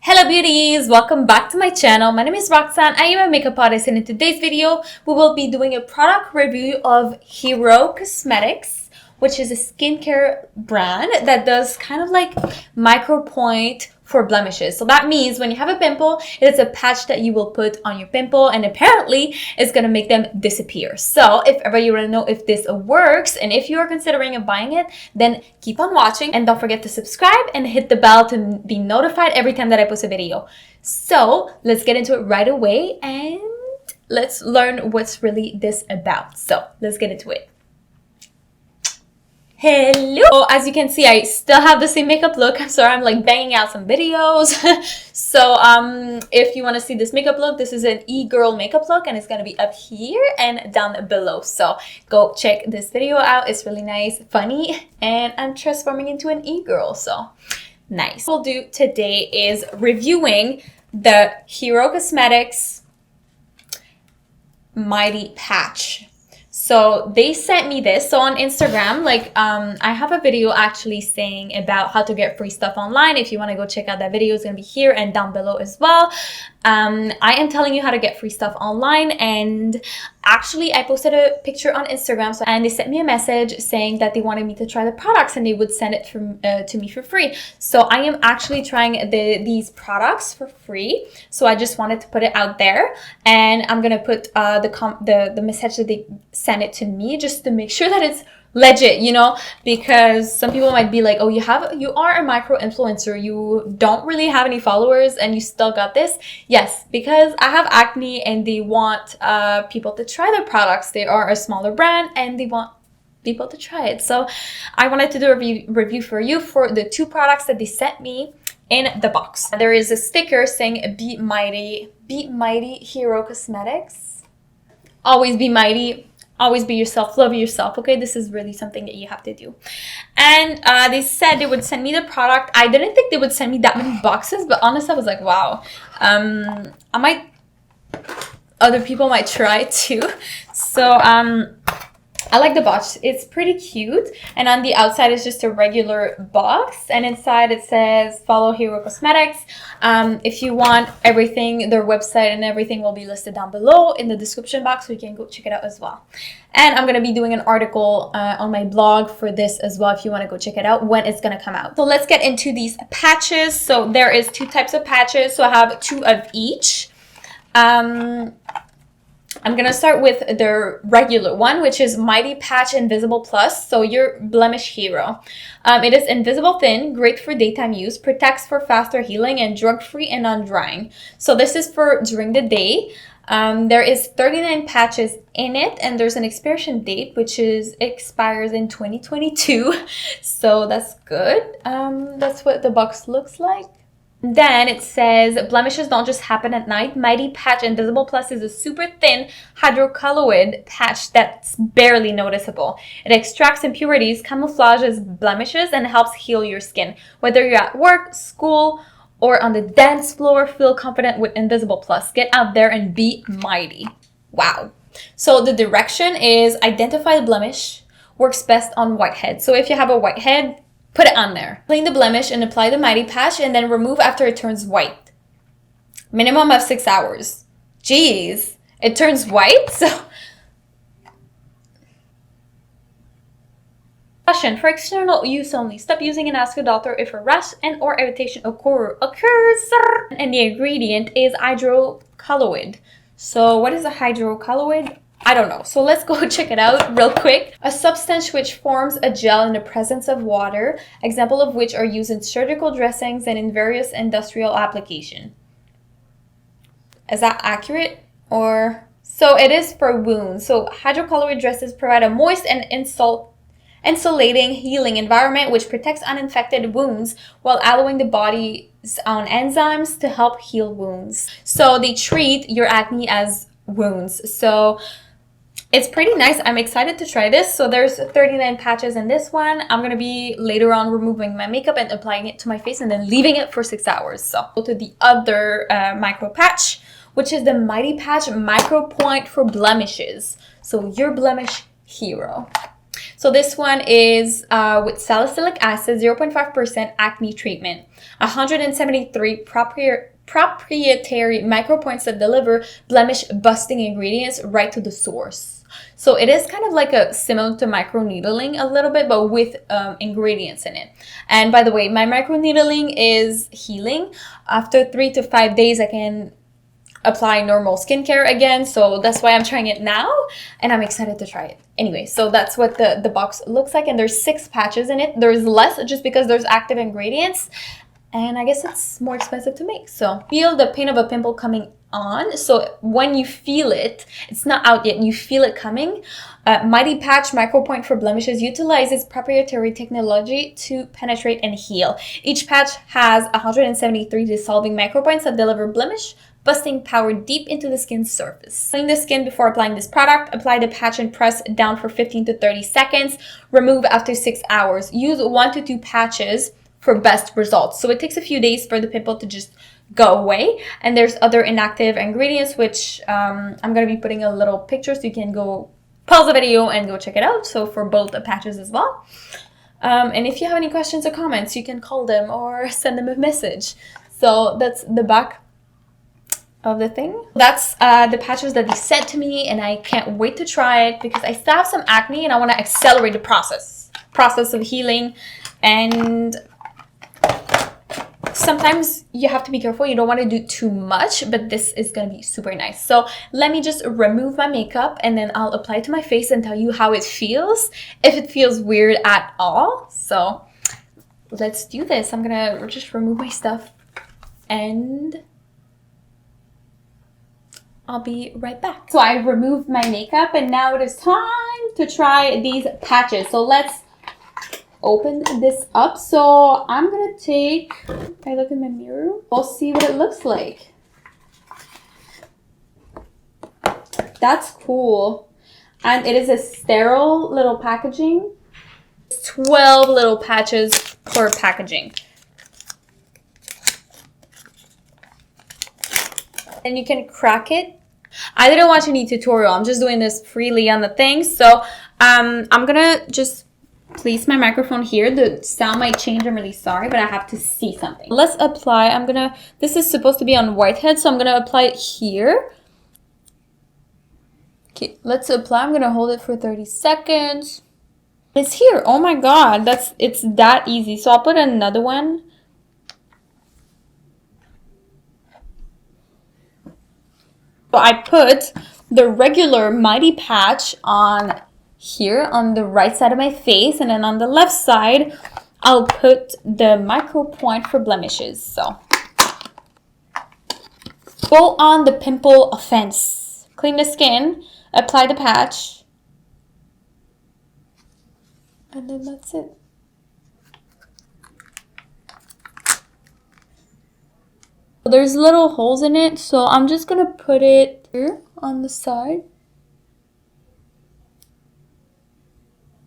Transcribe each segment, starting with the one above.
Hello beauties, welcome back to my channel. My name is Roxanne. I am a makeup artist, and in today's video we will be doing a product review of Herocosmetics, which is a skincare brand that does kind of like micro point for blemishes. So that means when you have a pimple, it is a patch that you will put on your pimple, and apparently it's gonna make them disappear. So if ever you want to know if this works and if you are considering buying it, then keep on watching and don't forget to subscribe and hit the bell to be notified every time that I post a video. So let's get into it right away and let's learn what's really this about. So let's get into it. Hello! As you can see, I still have the same makeup look. I'm sorry, I'm like banging out some videos. So if you want to see this makeup look, this is an e-girl makeup look, and it's going to be up here and down below. So go check this video out. It's really nice, funny, and I'm transforming into an e-girl. So nice. What we'll do today is reviewing the Herocosmetics Mighty Patch. So they sent me this. So on Instagram, like I have a video actually saying about how to get free stuff online. If you want to go check out that video, it's going to be here and down below as well. I am telling you how to get free stuff online, and actually I posted a picture on Instagram, and they sent me a message saying that they wanted me to try the products and they would send it to me for free. So I am actually trying these products for free. So I just wanted to put it out there, and I'm gonna put the message that they sent it to me just to make sure that it's legit, you know, because some people might be like, oh, you are a micro influencer, you don't really have any followers and you still got this. Yes, because I have acne and they want people to try their products. They are a smaller brand and they want people to try it. So I wanted to do a review for you for the two products that they sent me in the box. There is a sticker saying be mighty Herocosmetics. Always be mighty. Always be yourself, love yourself, okay? This is really something that you have to do. And they said they would send me the product. I didn't think they would send me that many boxes, but honestly, I was like, wow. Other people might try it too. So I like the box. It's pretty cute. And on the outside is just a regular box. And inside it says, follow Herocosmetics. If you want everything, their website and everything will be listed down below in the description box, so you can go check it out as well. And I'm going to be doing an article on my blog for this as well, if you want to go check it out when it's going to come out. So let's get into these patches. So there is two types of patches. So I have two of each. I'm going to start with the regular one, which is Mighty Patch Invisible Plus. So your blemish hero. It is invisible thin, great for daytime use, protects for faster healing, and drug-free and non-drying. So this is for during the day. There is 39 patches in it, and there's an expiration date, which expires in 2022. So that's good. That's what the box looks like. Then it says, blemishes don't just happen at night. Mighty Patch Invisible Plus is a super thin hydrocolloid patch that's barely noticeable. It extracts impurities, camouflages blemishes, and helps heal your skin. Whether you're at work, school, or on the dance floor, feel confident with Invisible Plus. Get out there and be mighty. Wow. So the direction is identify the blemish. Works best on whitehead. So if you have a whitehead, put it on there. Clean the blemish and apply the Mighty Patch, and then remove after it turns white. Minimum of 6 hours. Jeez, it turns white? So, caution, for external use only. Stop using and ask your doctor if a rash and or irritation occurs. And the ingredient is Hydrocolloid. So what is a Hydrocolloid? I don't know. So let's go check it out real quick. A substance which forms a gel in the presence of water, example of which are used in surgical dressings and in various industrial applications. Is that accurate? Or so it is for wounds. So hydrocolloid dresses provide a moist and insulating healing environment which protects uninfected wounds while allowing the body's own enzymes to help heal wounds. So they treat your acne as wounds. So it's pretty nice. I'm excited to try this. So there's 39 patches in this one. I'm going to be later on removing my makeup and applying it to my face and then leaving it for 6 hours. So go to the other micro patch, which is the Mighty Patch Micro Point for Blemishes. So your blemish hero. So this one is with salicylic acid, 0.5% acne treatment, 173 proprietary micropoints that deliver blemish busting ingredients right to the source. So it is kind of like a similar to microneedling a little bit, but with ingredients in it. And by the way, my microneedling is healing. After 3 to 5 days, I can apply normal skincare again, so that's why I'm trying it now, and I'm excited to try it. Anyway, so that's what the box looks like, and there's 6 patches in it. There's less just because there's active ingredients, and I guess it's more expensive to make. So feel the pain of a pimple coming on. So when you feel it, it's not out yet, and you feel it coming. Mighty Patch Micropoint for Blemishes utilizes proprietary technology to penetrate and heal. Each patch has 173 dissolving micropoints that deliver blemish busting power deep into the skin's surface. Clean the skin before applying this product. Apply the patch and press down for 15 to 30 seconds. Remove after 6 hours. Use 1 to 2 patches for best results. So it takes a few days for the pimple to just go away. And there's other inactive ingredients, which I'm going to be putting a little picture so you can go pause the video and go check it out. So for both the patches as well. And if you have any questions or comments, you can call them or send them a message. So that's the back of the thing. That's the patches that they sent to me, and I can't wait to try it because I still have some acne and I want to accelerate the process of healing. And sometimes you have to be careful. You don't want to do too much, but this is going to be super nice. So let me just remove my makeup and then I'll apply it to my face and tell you how it feels, if it feels weird at all. So let's do this. I'm going to just remove my stuff and I'll be right back. So I removed my makeup and now it is time to try these patches. So let's open this up. So I'm gonna take, if I look in my mirror, we'll see what it looks like. That's cool. And it is a sterile little packaging. 12 little patches per packaging. And you can crack it. I didn't watch any tutorial. I'm just doing this freely on the thing. So I'm gonna just place my microphone here. The sound might change. I'm really sorry, but I have to see something. Let's apply. This is supposed to be on whitehead, so I'm gonna apply it here. Okay, let's apply. I'm gonna hold it for 30 seconds. It's here. Oh my god, it's that easy. So I'll put another one. So I put the regular Mighty Patch on here on the right side of my face, and then on the left side I'll put the micro point for blemishes. So go on the pimple offense, clean the skin, apply the patch, and then that's it. There's little holes in it, so I'm just gonna put it here on the side.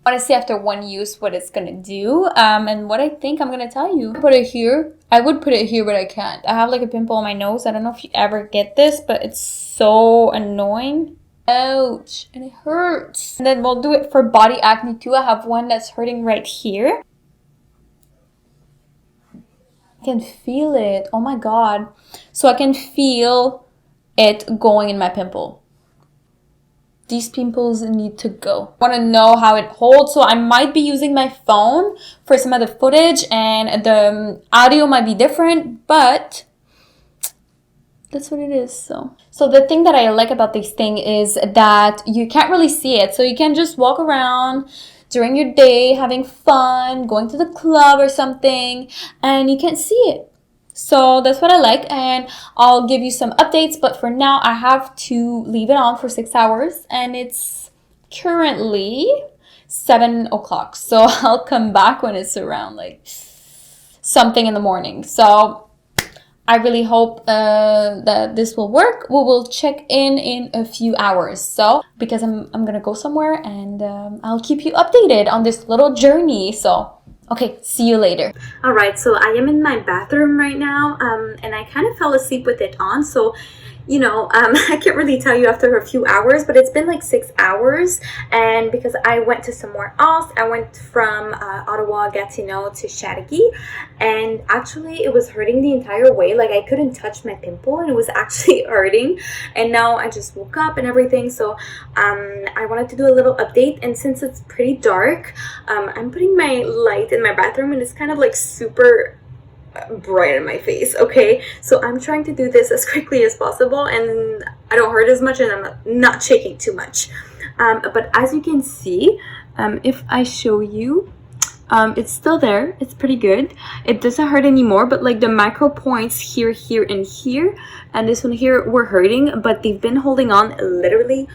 I want to see after one use what it's gonna do, and what I think I'm gonna tell you. Put it here. I would put it here, but I can't. I have like a pimple on my nose. I don't know if you ever get this, but it's so annoying. Ouch, and it hurts. And then we'll do it for body acne too. I have one that's hurting right here. I can feel it. Oh my god. So I can feel it going in my pimple. These pimples need to go. I want to know how it holds, so I might be using my phone for some of the footage and the audio might be different, but that's what it is. So the thing that I like about this thing is that you can't really see it. So you can just walk around during your day, having fun, going to the club or something, and you can't see it. So that's what I like, and I'll give you some updates, but for now I have to leave it on for 6 hours, and it's currently 7 o'clock. So I'll come back when it's around like something in the morning. So I really hope that this will work. We will check in a few hours. So because I'm gonna go somewhere, and I'll keep you updated on this little journey. So okay, see you later. All right, so I am in my bathroom right now, and I kind of fell asleep with it on. So you know, I can't really tell you after a few hours, but it's been like 6 hours. And because I went to somewhere else, I went from Ottawa, Gatineau to Chateauguay, and actually it was hurting the entire way. Like I couldn't touch my pimple and it was actually hurting. And now I just woke up and everything, so I wanted to do a little update. And since it's pretty dark, I'm putting my light in my bathroom and it's kind of like super bright in my face. Okay, so I'm trying to do this as quickly as possible and I don't hurt as much and I'm not shaking too much. But as you can see, if I show you, it's still there. It's pretty good. It doesn't hurt anymore, but like the micro points here, here, and here, and this one here were hurting, but they've been holding on literally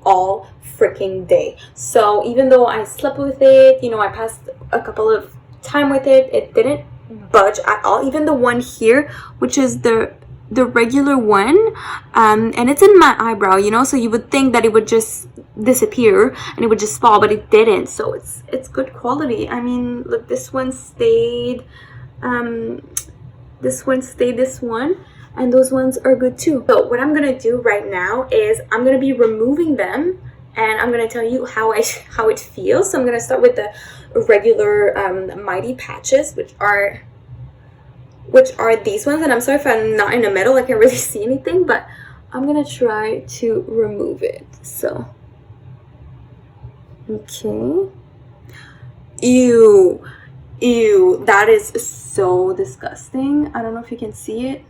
all freaking day. So even though I slept with it, you know, I passed a couple of time with it, it didn't budge at all. Even the one here, which is the regular one, and it's in my eyebrow, you know, so you would think that it would just disappear and it would just fall, but it didn't. So it's good quality. I mean, look, this one stayed, this one, and those ones are good too. So what I'm gonna do right now is I'm gonna be removing them and I'm gonna tell you how it feels. So I'm gonna start with the regular Mighty Patches, which are these ones. And I'm sorry if I'm not in the middle, I can't really see anything, but I'm gonna try to remove it. So okay, ew, that is so disgusting. I don't know if you can see it.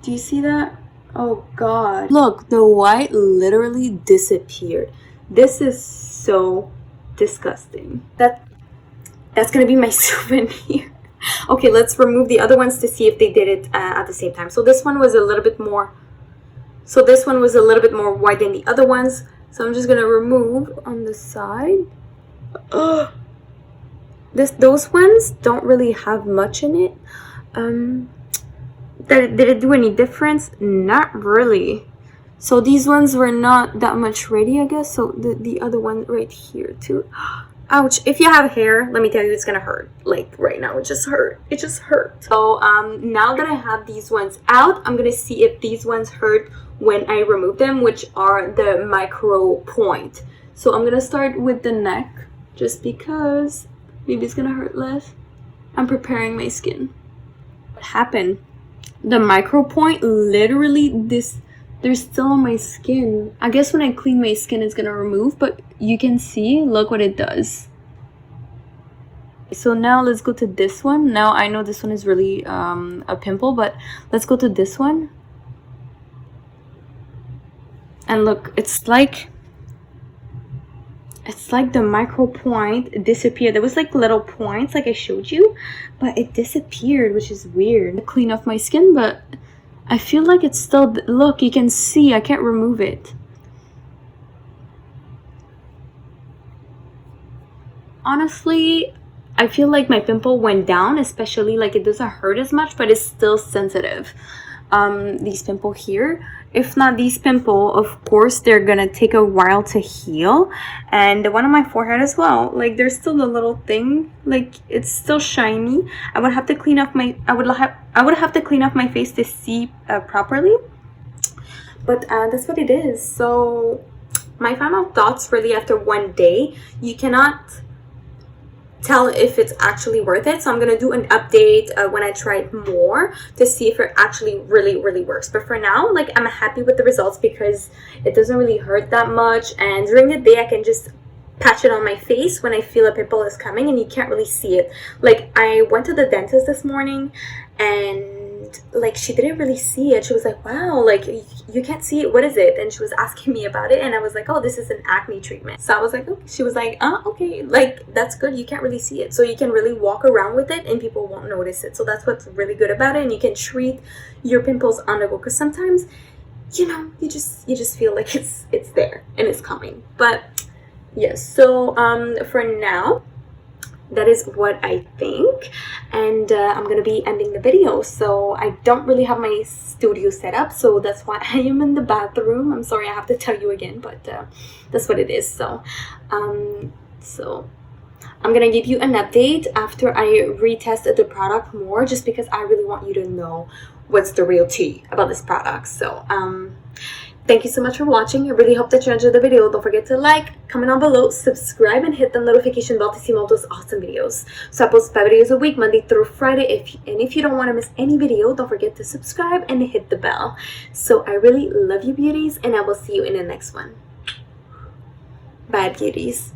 Do you see that? Oh god, look, the white literally disappeared. This is so disgusting. That's gonna be my souvenir. Okay, let's remove the other ones to see if they did it at the same time. So this one was a little bit more white than the other ones, so I'm just gonna remove on the side. Ugh. Those ones don't really have much in it. Did it do any difference? Not really. So these ones were not that much ready, I guess. So the other one right here too. Ouch. If you have hair, let me tell you, it's gonna hurt. Like right now, it just hurt. So now that I have these ones out, I'm gonna see if these ones hurt when I remove them, which are the micro point. So I'm gonna start with the neck, just because maybe it's gonna hurt less. I'm preparing my skin. What happened? The micro point literally they're still on my skin. I guess when I clean my skin it's gonna remove, but you can see, look what it does. So now let's go to this one. Now I know this one is really a pimple, but let's go to this one. And look, it's like the micro point disappeared. There was like little points like I showed you, but it disappeared, which is weird. I clean off my skin, but I feel like it's still, look, you can see I can't remove it. Honestly, I feel like my pimple went down, especially like it doesn't hurt as much, but it's still sensitive. These pimple here, if not these pimple, of course they're gonna take a while to heal. And the one on my forehead as well, like there's still a little thing, like it's still shiny. I would have to clean off my I would have to clean off my face to see properly, but that's what it is. So my final thoughts, really, after one day, you cannot tell if it's actually worth it. So I'm gonna do an update when I try it more to see if it actually really works. But for now, like, I'm happy with the results because it doesn't really hurt that much, and during the day I can just patch it on my face when I feel a pimple is coming and you can't really see it. Like, I went to the dentist this morning and like she didn't really see it. She was like, wow, like you can't see it, what is it? And she was asking me about it and I was like, oh, this is an acne treatment. So I was like, okay. She was like, oh, okay, like that's good, you can't really see it, so you can really walk around with it and people won't notice it. So that's what's really good about it, and you can treat your pimples on the go, because sometimes, you know, you just feel like it's there and it's coming. But yes, so for now, that is what I think, and I'm gonna be ending the video. So I don't really have my studio set up, so that's why I am in the bathroom. I'm sorry I have to tell you again, but that's what it is. So I'm gonna give you an update after I retest the product more, just because I really want you to know what's the real tea about this product. So thank you so much for watching. I really hope that you enjoyed the video. Don't forget to like, comment down below, subscribe, and hit the notification bell to see more of those awesome videos. So I post 5 videos a week, Monday through Friday. If you don't want to miss any video, don't forget to subscribe and hit the bell. So I really love you, beauties, and I will see you in the next one. Bye, beauties.